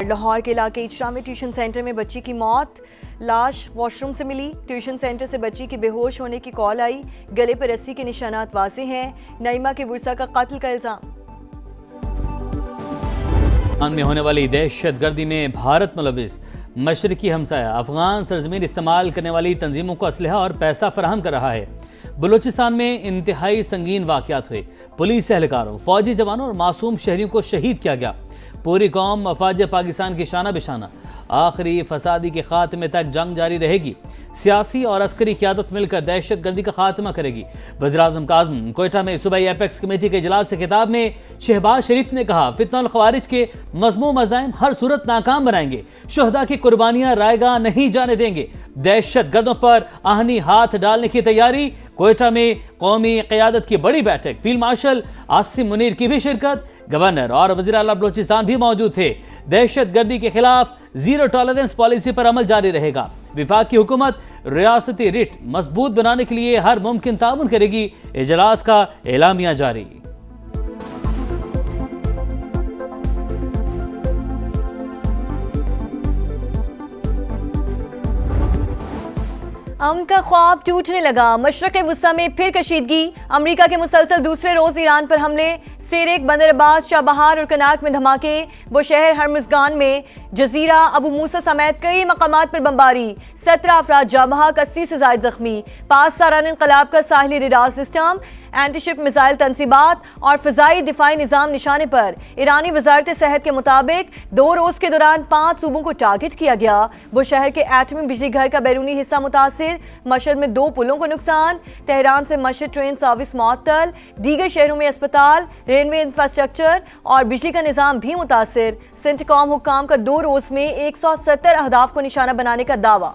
लाहौर के इलाके इजरा में ट्यूशन सेंटर में बच्ची की मौत, लाश वॉशरूम से मिली। ट्यूशन सेंटर से बच्ची की बेहोश होने की कॉल आई। गले पर रस्सी के निशानात वाज़ेह हैं। नईमा के वर्सा का कत्ल का इल्जाम। में होने वाली दहशतगर्दी में भारत मुलविस। मशरकी हमसाया अफगान सरजमीन इस्तेमाल करने वाली तंजीमों को असलहा और पैसा फराहम कर रहा है। बलूचिस्तान में इंतहाई संगीन वाक़यात हुए। पुलिस एहलकारों, फौजी जवानों और मासूम शहरियों को शहीद किया गया। पूरी कौम अफवाज पाकिस्तान की शाना बिशाना। आखिरी फसादी के खात्मे तक जंग जारी रहेगी। सियासी और अस्करी क़यादत मिलकर दहशत गर्दी का खात्मा करेगी। वज़ीर-ए-आज़म काज़म कोयटा में सूबाई एपेक्स कमेटी के इजलास से खिताब में शहबाज शरीफ ने कहा, फितनल ख़वारिज के मज़मूम मज़ाइम हर सूरत नाकाम बनाएंगे। शुहदा की कुर्बानियां रायगा नहीं जाने देंगे। दहशत गर्दों पर आहनी हाथ डालने की तैयारी। कोयटा में कौमी क़यादत की बड़ी बैठक, फील्ड मार्शल आसिम मुनीर की भी शिरकत। गवर्नर और वज़ीर आला बलूचिस्तान भी मौजूद थे। दहशत गर्दी के खिलाफ जीरो टॉलरेंस पॉलिसी पर अमल जारी रहेगा। विफाक की हुकूमत रियासती रिट मजबूत बनाने के लिए हर मुमकिन ताउन करेगी। इजलास का एलामिया जारी। अमन का ख्वाब टूटने लगा। मशरक़ वुस्ता में फिर कशीदगी। अमरीका के मुसलसल दूसरे रोज ईरान पर हमले। सेरेक, बंदर अब्बास, चाबहार और कनाक में धमाके। बुशहर हरमुज़गान में जजीरा, अबू मूसा समेत कई मकामात पर बमबारी। 17 अफराद जाँ बहक, 80 से ज़ायद जख्मी। 5 सालाना इंक़लाब का साहिली रडार सिस्टम, एंटीशिप मिसाइल तनसीबात और फ़िज़ाई दिफाई निज़ाम निशाने पर। ईरानी वज़ारत सेहत के मुताबिक 2 रोज़ के दौरान 5 सूबों को टारगेट किया गया। बुशहर के एटमी बिजली घर का बैरूनी हिस्सा मुतासिर। मशहद में 2 पुलों को नुकसान। तेहरान से मशहद ट्रेन सर्विस मुअत्तल। दीगर शहरों में अस्पताल, रेलवे इंफ्रास्ट्रक्चर और बिजली का निज़ाम भी मुतासिर। सेंटकॉम हुक्काम का 2 रोज़ में 170 अहदाफ को निशाना बनाने का दावा।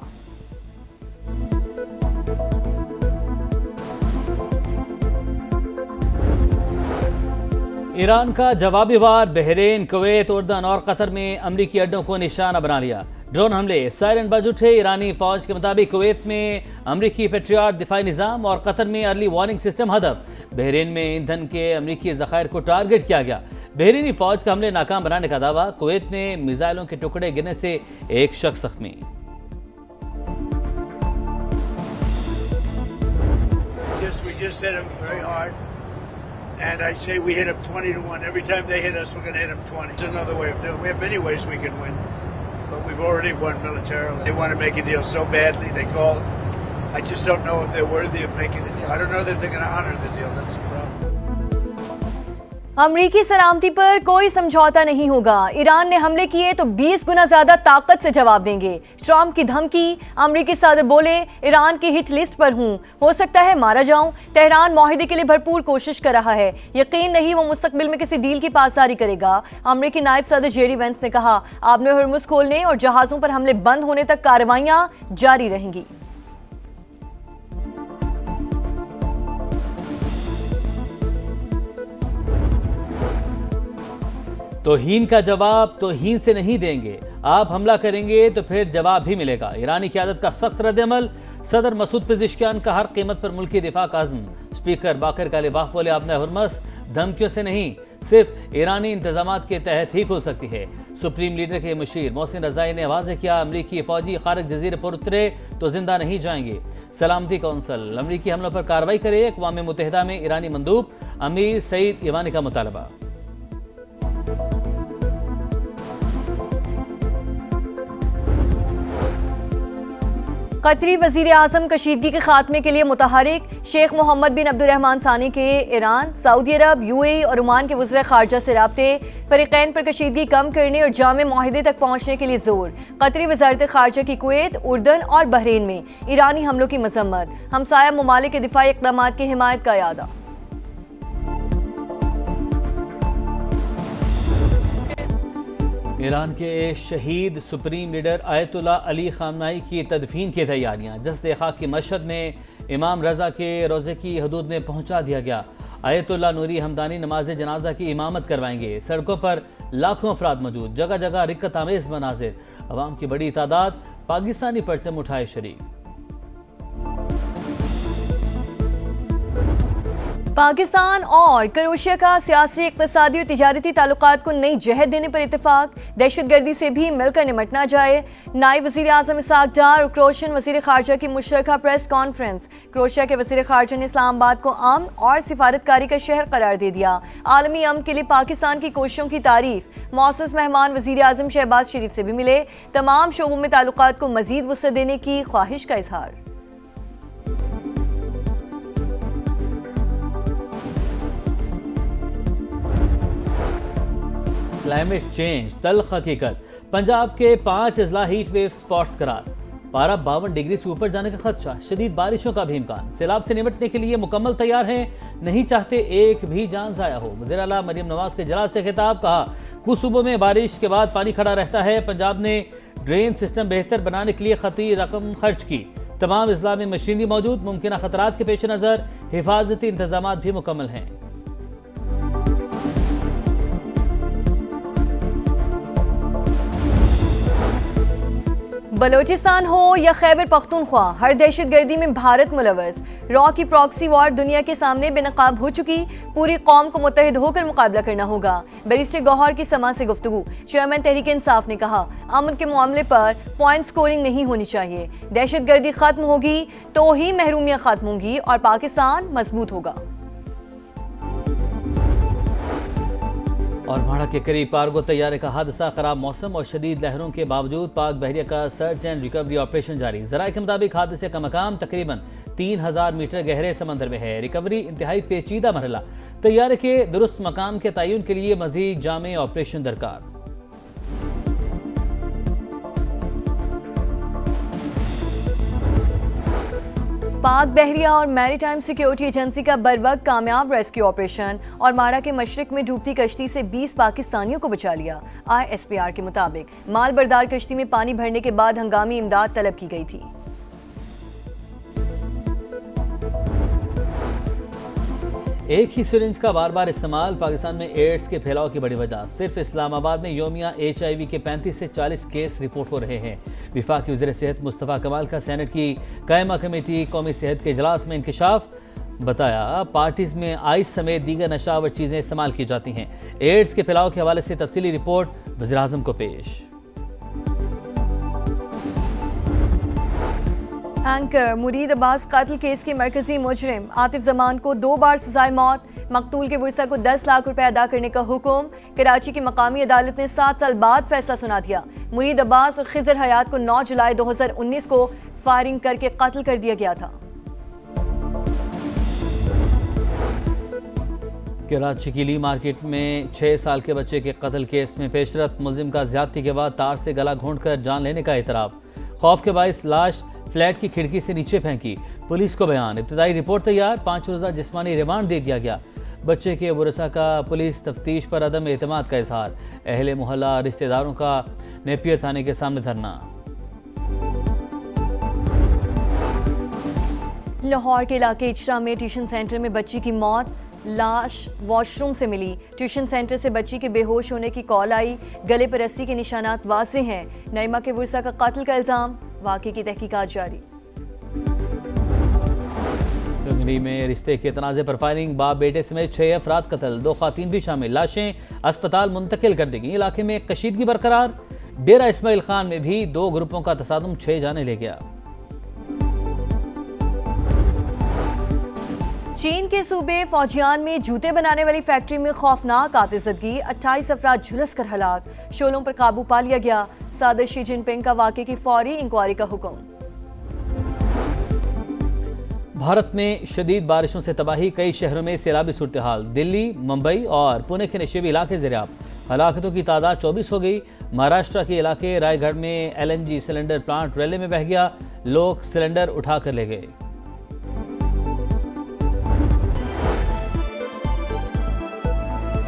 ईरान का जवाबी वार। बहरीन, कुवैत, उर्दन और कतर में अमरीकी अड्डों को निशाना बना लिया। ड्रोन हमले, सायरन बज उठे। ईरानी फौज के मुताबिक कुवैत में अमरीकी पेट्रियट दिफाई निज़ाम और कतर में अर्ली वार्निंग सिस्टम हदफ। बहरीन में ईंधन के अमरीकी ज़खायर को टारगेट किया गया। बहरीनी फौज का हमले नाकाम बनाने का दावा। कुवैत में मिसाइलों के टुकड़े गिरने से एक शख्स जख्मी। And I say we hit them 20-1. Every time they hit us, we're going to hit them 20. There's another way of doing it. We have many ways we can win, but we've already won militarily. They want to make a deal so badly. They called. I just don't know if they're worthy of making a deal. I don't know that they're going to honor the deal. That's the problem. अमरीकी सलामती पर कोई समझौता नहीं होगा। Iran ने हमले किए तो 20 गुना ज्यादा ताकत से जवाब देंगे। ट्रंप की धमकी। अमरीकी सदर बोले, ईरान की हिट लिस्ट पर हूं, हो सकता है मारा जाऊं। तेहरान मुआहदे के लिए भरपूर कोशिश कर रहा है। यकीन नहीं वो मुस्तकबिल में किसी डील की पासदारी करेगा। अमरीकी नायब सदर जेडी वेंस ने कहा, आबने हुर्मुज़ खोलने और जहाजों पर हमले बंद होने तक कार्रवाइयां जारी रहेंगी। तौहीन का जवाब तौहीन से नहीं देंगे। आप हमला करेंगे तो फिर जवाब भी मिलेगा। ईरानी क़यादत का सख्त रद्द-ए-अमल। सदर मसूद पेज़ेश्कियान का हर कीमत पर मुल्की दिफा का अज़्म। स्पीकर बाकर कालिबाफ बोले, आपने हुर्मस धमकियों से नहीं, सिर्फ ईरानी इंतजामात के तहत ही खुल सकती है। सुप्रीम लीडर के मुशीर मोहसिन रज़ाई ने वाज़ेह किया, अमरीकी फ़ौजी खारिज जज़ीरे पर उतरे तो जिंदा नहीं जाएंगे। सलामती कौंसल अमरीकी हमलों पर कार्रवाई करे। अक़वाम मुत्तहिदा में ईरानी मंदूब अमीर सईद ईवानी का मुतालबा। कतरी वज़ीर आज़म कशीदगी के खात्मे के लिए मुतहरिक। शेख मोहम्मद बिन अब्दुर्रहमान सानी के ईरान, सऊदी अरब, यूएई और ओमान के वज़ीर ख़ारजा से राब्ते। फ़रीक़ैन पर कशीदगी कम करने और जामे मुआहिदे तक पहुँचने के लिए जोर। कतरी वज़ारत ख़ारजा की कुवैत, उर्दन और बहरीन में ईरानी हमलों की मज़म्मत। हमसाया ममालिक के दिफाई इक़दामात की हिमायत का इरादा। ईरान के शहीद सुप्रीम लीडर आयतुल्लाह अली ख़ामनाई की तदफीन की तैयारियाँ। जस्द खाक की मशहद में इमाम रज़ा के रोज़े की हदूद में पहुँचा दिया गया। आयतुल्लाह नूरी हमदानी नमाज जनाजा की इमामत करवाएंगे। सड़कों पर लाखों अफराद मौजूद। जगह जगह रिक्कत आमेज़ मनाजिर। अवाम की बड़ी तादाद पाकिस्तानी परचम उठाए शरीक। पाकिस्तान और क्रोएशिया का सियासी, इक़्तिसादी और तिजारती ताल्लुकात को नई जहत देने पर इत्तेफाक। दहशतगर्दी से भी मिलकर निमटना जाए। नायब वज़ीर आज़म इसहाक डार और क्रोएशियन वज़ीर ख़ारजा की मुश्तरका प्रेस कॉन्फ्रेंस। क्रोएशिया के वज़ीर ख़ारजा ने इस्लामाबाद को अमन और सिफारतकारी का शहर करार दे दिया। आलमी अमन के लिए पाकिस्तान की कोशिशों की तारीफ। मौसूस मेहमान वज़ीर आज़म शहबाज शरीफ से भी मिले। तमाम शोबों में ताल्लुकात को मज़ीद वुसअत देने की ख्वाहिश का इजहार। क्लाइमेट चेंज तल्ख हकीकत। पंजाब के 5 अजला हीट वेव स्पॉट्स करार। पारा 52 डिग्री से ऊपर जाने का खदशा। शदीद बारिशों का भी इम्कान। सैलाब से निपटने के लिए मुकम्मल तैयार हैं, नहीं चाहते एक भी जान जाया हो। वज़ीर आला मरियम नवाज के जलाल से खिताब। कहा कुछ सूबों में बारिश के बाद पानी खड़ा रहता है। पंजाब ने ड्रेन सिस्टम बेहतर बनाने के लिए खती रकम खर्च की। तमाम अजला में मशीनरी मौजूद। मुमकिन खतरात के पेश नज़र हिफाजती इंतजाम भी मुकम्मल हैं। बलोचिस्तान हो या खैबर पख्तूनख्वा, हर दहशतगर्दी में भारत मुलव्वस। रॉ की प्रॉक्सी वॉर दुनिया के सामने बेनकाब हो चुकी। पूरी कौम को मुत्तहिद होकर मुकाबला करना होगा। बैरिस्टर गौहर की समा से गुफ्तगू। चेयरमैन तहरीक इंसाफ ने कहा अमन के मामले पर पॉइंट स्कोरिंग नहीं होनी चाहिए। दहशतगर्दी खत्म होगी तो ही महरूमियां खत्म होंगी और पाकिस्तान मजबूत होगा। और माड़ा के करीब कार्गो तैयारे का हादसा। खराब मौसम और शदीद लहरों के बावजूद पाक बहरिया का सर्च एंड रिकवरी ऑपरेशन जारी। जराये के मुताबिक हादसे का मकाम तकरीबन 3000 मीटर गहरे समंदर में है। रिकवरी इंतहाई पेचीदा मरहला। तैयारे के दुरुस्त मकाम के तयन के लिए मजीद जामे ऑपरेशन दरकार। पाक बहरिया और मैरीटाइम सिक्योरिटी एजेंसी का बरवक्त कामयाब रेस्क्यू ऑपरेशन और माड़ा के मशरिक में डूबती कश्ती से 20 पाकिस्तानियों को बचा लिया। ISPR के मुताबिक माल बरदार कश्ती में पानी भरने के बाद हंगामी इमदाद तलब की गई थी। एक ही सिरिंज का बार बार इस्तेमाल पाकिस्तान में एड्स के फैलाव की बड़ी वजह। सिर्फ इस्लामाबाद में योमिया HIV के 35 से 40 केस रिपोर्ट हो रहे हैं। विफाकी वज़ीर सेहत मुस्तफ़ा कमाल का सेनेट की कायमा कमेटी कौमी सेहत के इजलास में इंकशाफ। बताया पार्टीज में आइस समेत दीगर नशावर चीज़ें इस्तेमाल की जाती हैं। एड्स के फैलाव के हवाले से तफसीली रिपोर्ट वज़ीर आज़म को पेश। एंकर मुरीद अब्बास कातिल केस के मरकजी मुजरिम आतिफ जमान को 2 बार सजाए मौत। मकतूल के वर्सा को 10 लाख रुपए अदा करने का हुक्म। कराची की मकामी अदालत ने 7 साल बाद फैसला सुना दिया। मुरीद अब्बास और खिजर हयात को 9 जुलाई 2019 को फायरिंग करके कत्ल कर दिया गया था। कराची की ली मार्केट में 6 साल के बच्चे के कत्ल केस में पेशरफ। मुलजिम का ज्यादती के बाद तार से गला घोंटकर जान लेने का इतराफ। खौफ के बाइस लाश फ्लैट की खिड़की से नीचे फेंकी। पुलिस को बयान। इब्तदाई रिपोर्ट तैयार। 5 रोज़ा जिस्मानी रिमांड दे दिया गया। बच्चे के वरसा का पुलिस तफ्तीश पर अदम एतमाद का इजहार। अहले मोहल्ला रिश्तेदारों का नेपियर थाने के सामने धरना। लाहौर के इलाके इजरा में ट्यूशन सेंटर में बच्ची की मौत। लाश वॉशरूम से मिली। ट्यूशन सेंटर से बच्ची के बेहोश होने की कॉल आई। गले पर रस्सी के निशानात वाज़ेह हैं। नईमा के वर्सा का कत्ल का इल्ज़ाम। वाक़े की तहकीकात जारी। डंगरी में रिश्ते के तनाज़े पर फायरिंग। बाप बेटे समेत 6 अफराद कत्ल, 2 ख़वातीन भी शामिल। लाशें अस्पताल मुंतकिल कर दी गई। इलाके में कशीदगी बरकरार। डेरा इस्माइल खान में भी 2 ग्रुपों का तसादुम 6 जाने ले गया। चीन के सूबे फौजियान में जूते बनाने वाली फैक्ट्री में खौफनाक आतिशबाजी। 28 अफराद झुलस कर हलाक। शोलों पर काबू पा लिया गया। सदर शी जिनपिंग का वाक़े की फौरी इंक्वायरी का हुक्म। भारत में शदीद बारिशों से तबाही। कई शहरों में सैलाबी सूरत हाल। दिल्ली, मुंबई और पुणे के नशेबी इलाके ज़ेर-ए-आब। हलाकतों की तादाद 24 हो गई। महाराष्ट्र के इलाके रायगढ़ में LNG सिलेंडर प्लांट रैले में बह गया। लोग सिलेंडर उठा कर ले गए।